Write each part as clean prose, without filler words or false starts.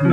Hey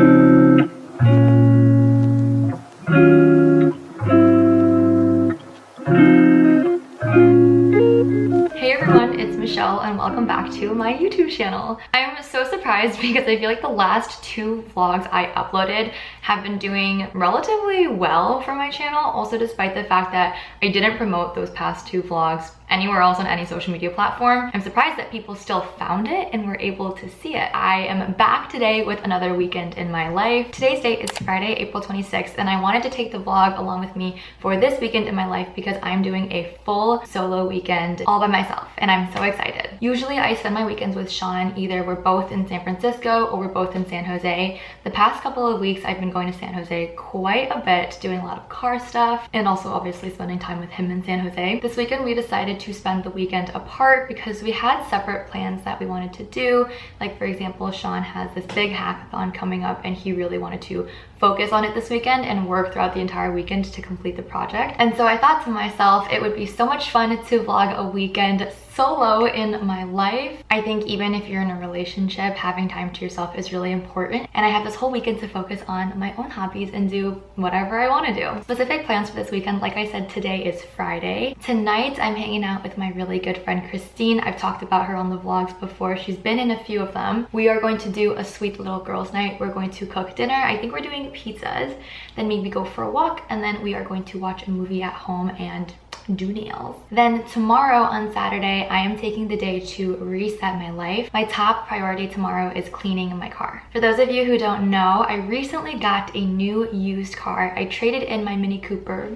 everyone, it's Michelle and welcome back to my YouTube channel. I'm so surprised because I feel like the last two vlogs I uploaded have been doing relatively well for my channel, also despite the fact that I didn't promote those past two vlogs anywhere else on any social media platform. I'm surprised that people still found it and were able to see it. I am back today with another weekend in my life. Today's date is Friday, April 26th, and I wanted to take the vlog along with me for this weekend in my life because I'm doing a full solo weekend all by myself, and I'm so excited. Usually I spend my weekends with Sean. Either we're both in San Francisco or we're both in San Jose. The past couple of weeks I've been going to San Jose quite a bit, doing a lot of car stuff, and also obviously spending time with him in San Jose. This weekend we decided to spend the weekend apart because we had separate plans that we wanted to do. Like, for example, Sean has this big hackathon coming up and he really wanted to focus on it this weekend and work throughout the entire weekend to complete the project. And so I thought to myself, it would be so much fun to vlog a weekend solo in my life. I think even if you're in a relationship, having time to yourself is really important. And I have this whole weekend to focus on my own hobbies and do whatever I want to do. Specific plans for this weekend, like I said, today is Friday. Tonight, I'm hanging out with my really good friend, Christine. I've talked about her on the vlogs before. She's been in a few of them. We are going to do a sweet little girls' night. We're going to cook dinner. I think we're doing pizzas, then maybe go for a walk, and then we are going to watch a movie at home and do nails. Then tomorrow on Saturday, I am taking the day to reset my life. My top priority tomorrow is cleaning my car. For those of you who don't know, I recently got a new used car. I traded in my Mini Cooper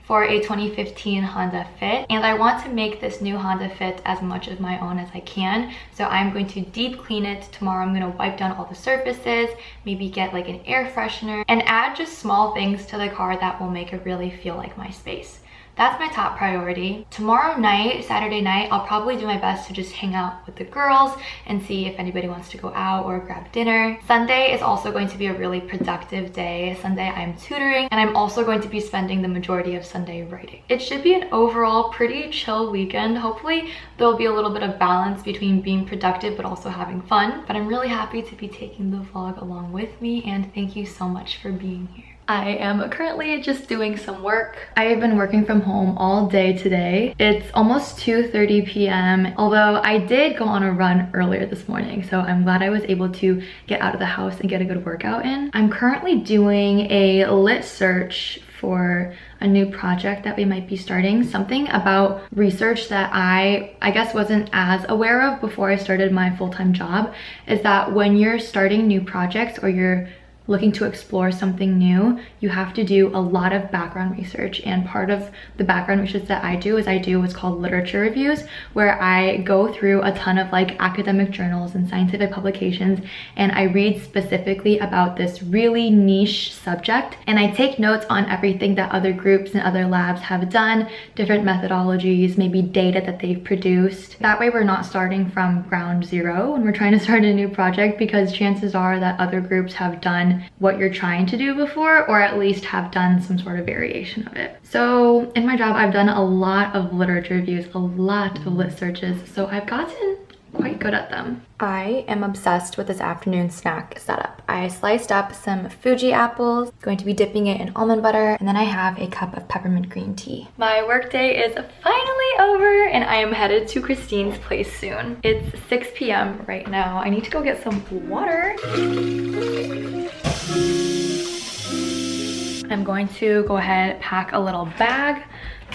for a 2015 Honda Fit, and I want to make this new Honda Fit as much of my own as I can. So I'm going to deep clean it tomorrow. I'm going to wipe down all the surfaces, maybe get like an air freshener, and add just small things to the car that will make it really feel like my space. That's my top priority. Tomorrow night, Saturday night, I'll probably do my best to just hang out with the girls and see if anybody wants to go out or grab dinner. Sunday is also going to be a really productive day. Sunday I'm tutoring, and I'm also going to be spending the majority of Sunday writing. It should be an overall pretty chill weekend. Hopefully there'll be a little bit of balance between being productive but also having fun. But I'm really happy to be taking the vlog along with me, and thank you so much for being here. I am currently just doing some work. I have been working from home all day today. It's almost 2:30 p.m. although I did go on a run earlier this morning, so I'm glad I was able to get out of the house and get a good workout in. I'm currently doing a lit search for a new project that we might be starting. Something about research that I guess wasn't as aware of before I started my full-time job is that when you're starting new projects or you're looking to explore something new, you have to do a lot of background research. And part of the background research that I do is I do what's called literature reviews, where I go through a ton of like academic journals and scientific publications, and I read specifically about this really niche subject, and I take notes on everything that other groups and other labs have done, different methodologies, maybe data that they've produced. That way we're not starting from ground zero when we're trying to start a new project, because chances are that other groups have done what you're trying to do before, or at least have done some sort of variation of it. So in my job, I've done a lot of literature reviews, a lot of lit searches, so I've gotten quite good at them. I am obsessed with this afternoon snack setup. I sliced up some Fuji apples, going to be dipping it in almond butter, and then I have a cup of peppermint green tea. My workday is finally over, and I am headed to Christine's place soon. It's 6 p.m. right now. I need to go get some water. I'm going to go ahead, pack a little bag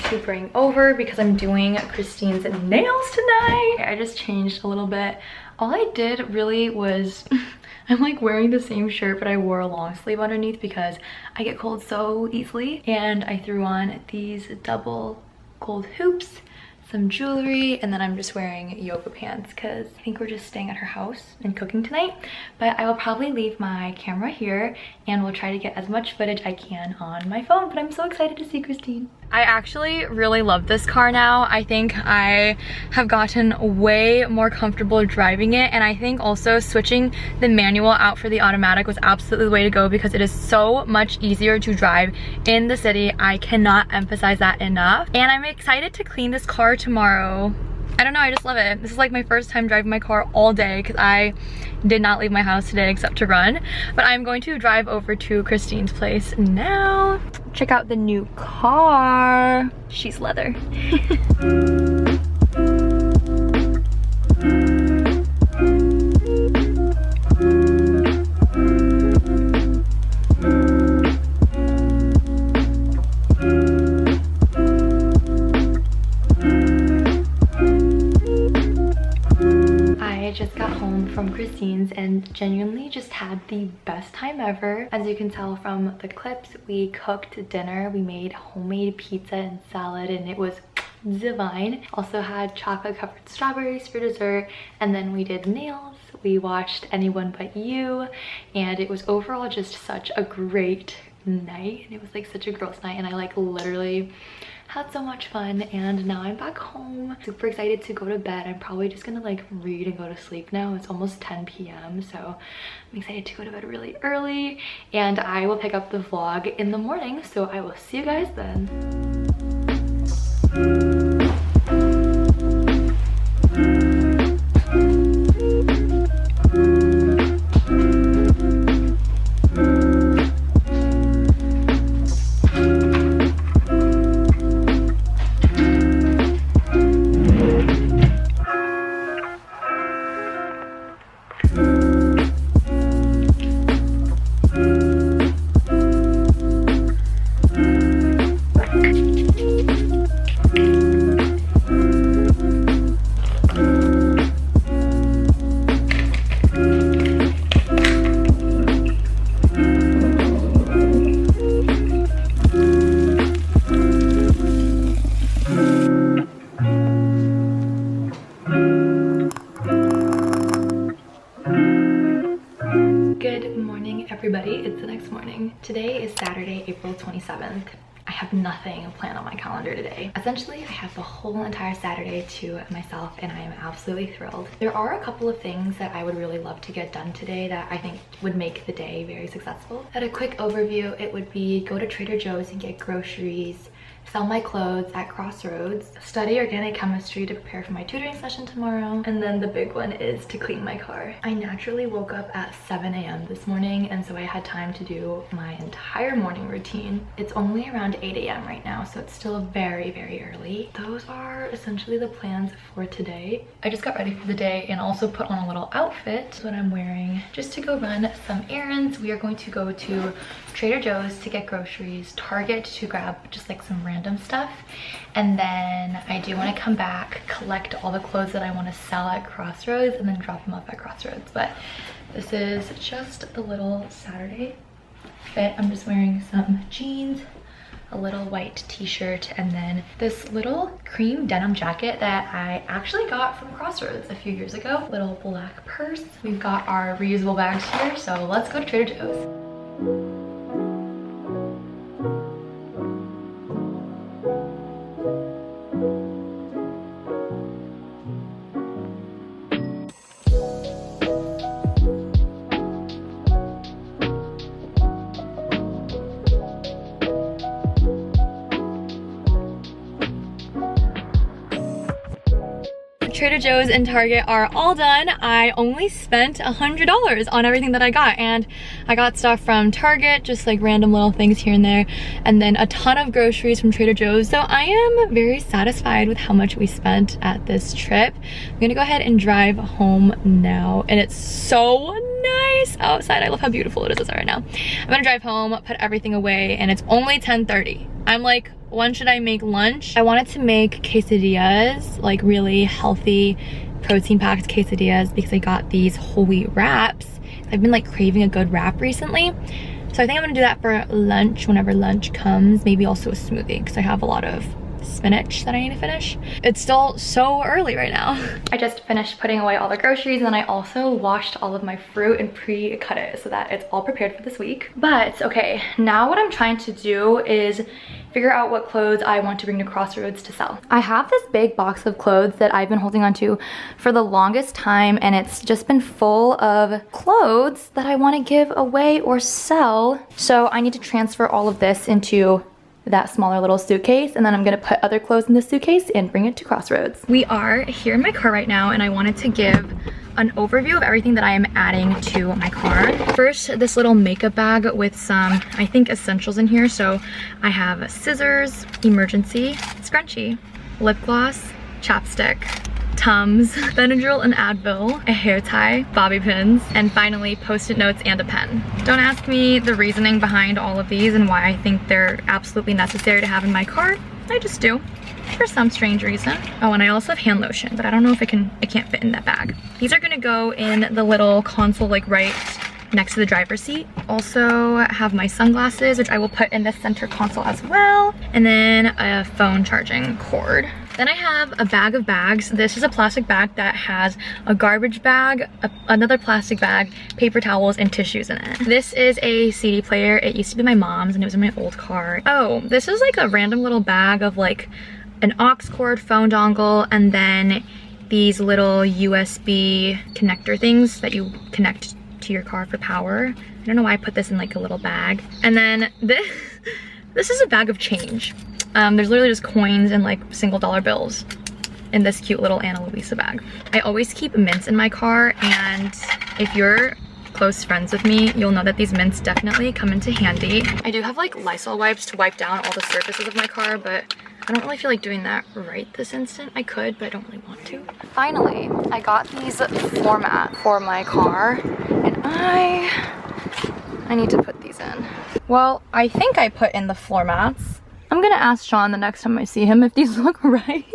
to bring over because I'm doing Christine's nails tonight. I just changed a little bit. All I did really was I'm like wearing the same shirt, but I wore a long sleeve underneath because I get cold so easily, and I threw on these double gold hoops, some jewelry, and then I'm just wearing yoga pants because I think we're just staying at her house and cooking tonight. But I will probably leave my camera here and we'll try to get as much footage I can on my phone, but I'm so excited to see Christine. I actually really love this car now. I think I have gotten way more comfortable driving it, and I think also switching the manual out for the automatic was absolutely the way to go because it is so much easier to drive in the city. I cannot emphasize that enough. And I'm excited to clean this car tomorrow. I don't know, I just love it. This is like my first time driving my car all day because I did not leave my house today except to run. But I'm going to drive over to Christine's place now. Check out the new car. She's leather. Just got home from Christine's and genuinely just had the best time ever. As you can tell from the clips, we cooked dinner. We made homemade pizza and salad and it was divine. Also had chocolate covered strawberries for dessert, and then we did nails. We watched Anyone But You, and it was overall just such a great night. And it was like such a girls' night, and I like literally had so much fun. And now I'm back home, super excited to go to bed. I'm probably just gonna like read and go to sleep now. It's almost 10 p.m. so I'm excited to go to bed really early, and I will pick up the vlog in the morning, so I will see you guys then. Everybody, it's the next morning. Today is Saturday, April 27th. I have nothing planned on my calendar today. Essentially, I have the whole entire Saturday to myself and I am absolutely thrilled. There are a couple of things that I would really love to get done today that I think would make the day very successful. At a quick overview, it would be go to Trader Joe's and get groceries, sell my clothes at Crossroads, study organic chemistry to prepare for my tutoring session tomorrow, and then the big one is to clean my car. I naturally woke up at 7 a.m. this morning, and so I had time to do my entire morning routine. It's only around 8 a.m. right now, so it's still very, very early. Those are essentially the plans for today. I just got ready for the day and also put on a little outfit that I'm wearing just to go run some errands. We are going to go to Trader Joe's to get groceries, Target to grab just like some random stuff, and then I do want to come back, collect all the clothes that I want to sell at Crossroads and then drop them off at Crossroads. But this is just the little Saturday fit. I'm just wearing some jeans, a little white t-shirt, and then this little cream denim jacket that I actually got from Crossroads a few years ago. Little black purse. We've got our reusable bags here, so let's go to Trader Joe's. Trader Joe's and Target are all done. I only spent $100 on everything that I got, and I got stuff from Target, just like random little things here and there, and then a ton of groceries from Trader Joe's. So I am very satisfied with how much we spent at this trip. I'm gonna go ahead and drive home now, and it's so nice outside. I love how beautiful it is outside right now. I'm gonna drive home, put everything away, and it's only 10:30. I'm like, when should I make lunch? I wanted to make quesadillas, like really healthy, protein-packed quesadillas, because I got these whole wheat wraps. I've been like craving a good wrap recently. So I think I'm gonna do that for lunch whenever lunch comes. Maybe also a smoothie, because I have a lot of spinach that I need to finish. It's still so early right now. I just finished putting away all the groceries, and then I also washed all of my fruit and pre-cut it so that it's all prepared for this week. But okay, now what I'm trying to do is figure out what clothes I want to bring to Crossroads to sell. I have this big box of clothes that I've been holding on to for the longest time, and it's just been full of clothes that I want to give away or sell. So I need to transfer all of this into that smaller little suitcase, and then I'm gonna put other clothes in the suitcase and bring it to Crossroads. We are here in my car right now, and I wanted to give an overview of everything that I am adding to my car. First, this little makeup bag with some, I think, essentials in here. So I have scissors, emergency, scrunchie, lip gloss, chapstick, Tums, Benadryl and Advil, a hair tie, bobby pins, and finally post-it notes and a pen. Don't ask me the reasoning behind all of these and why I think they're absolutely necessary to have in my car. I just do, for some strange reason. Oh, and I also have hand lotion, but I don't know if it can't fit in that bag. These are gonna go in the little console, like right next to the driver's seat. Also have my sunglasses, which I will put in the center console as well. And then a phone charging cord. Then I have a bag of bags. This is a plastic bag that has a garbage bag, another plastic bag, paper towels, and tissues in it. This is a CD player. It used to be my mom's and it was in my old car. Oh, this is like a random little bag of like an aux cord, phone dongle, and then these little USB connector things that you connect to your car for power. I don't know why I put this in like a little bag. And then this is a bag of change. There's literally just coins and like single dollar bills in this cute little Ana Luisa bag. I always keep mints in my car, and if you're close friends with me, you'll know that these mints definitely come into handy. I do have like Lysol wipes to wipe down all the surfaces of my car, but I don't really feel like doing that right this instant. I could, but I don't really want to. Finally, I got these floor mats for my car, and I need to put these in. Well, I think I put in the floor mats. I'm gonna ask Sean the next time I see him if these look right.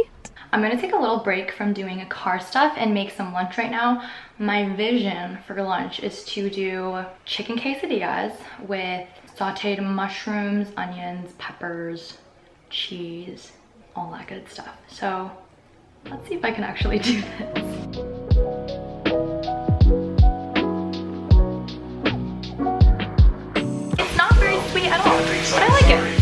I'm gonna take a little break from doing car stuff and make some lunch right now. My vision for lunch is to do chicken quesadillas with sauteed mushrooms, onions, peppers, cheese, all that good stuff. So let's see if I can actually do this. It's not very sweet at all, but I like it.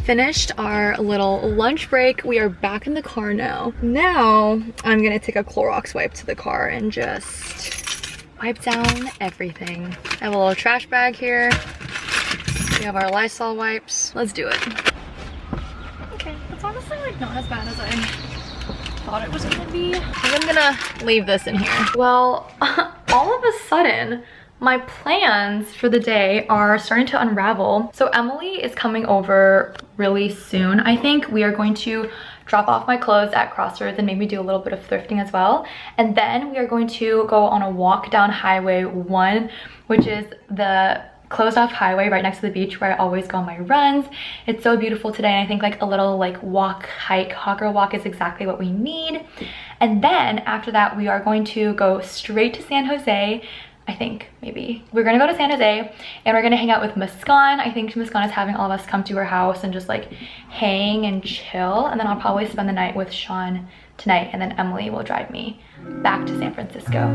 Finished our little lunch break. We are back in the car now. Now I'm gonna take a Clorox wipe to the car and just wipe down everything. I have a little trash bag here. We have our Lysol wipes. Let's do it. Okay, that's honestly like not as bad as I thought it was gonna be. I'm gonna leave this in here. Well, all of a sudden, my plans for the day are starting to unravel. So Emily is coming over really soon. I think we are going to drop off my clothes at Crossroads and maybe do a little bit of thrifting as well. And then we are going to go on a walk down Highway 1, which is the closed off highway right next to the beach where I always go on my runs. It's so beautiful today, and I think like a little like walk, hike, hot girl walk is exactly what we need. And then after that, we are going to go straight to San Jose. I think maybe we're gonna go to San Jose and we're gonna hang out with Muskan. I think Muskan is having all of us come to her house and just like hang and chill, and then I'll probably spend the night with Sean tonight, and then Emily will drive me back to San Francisco.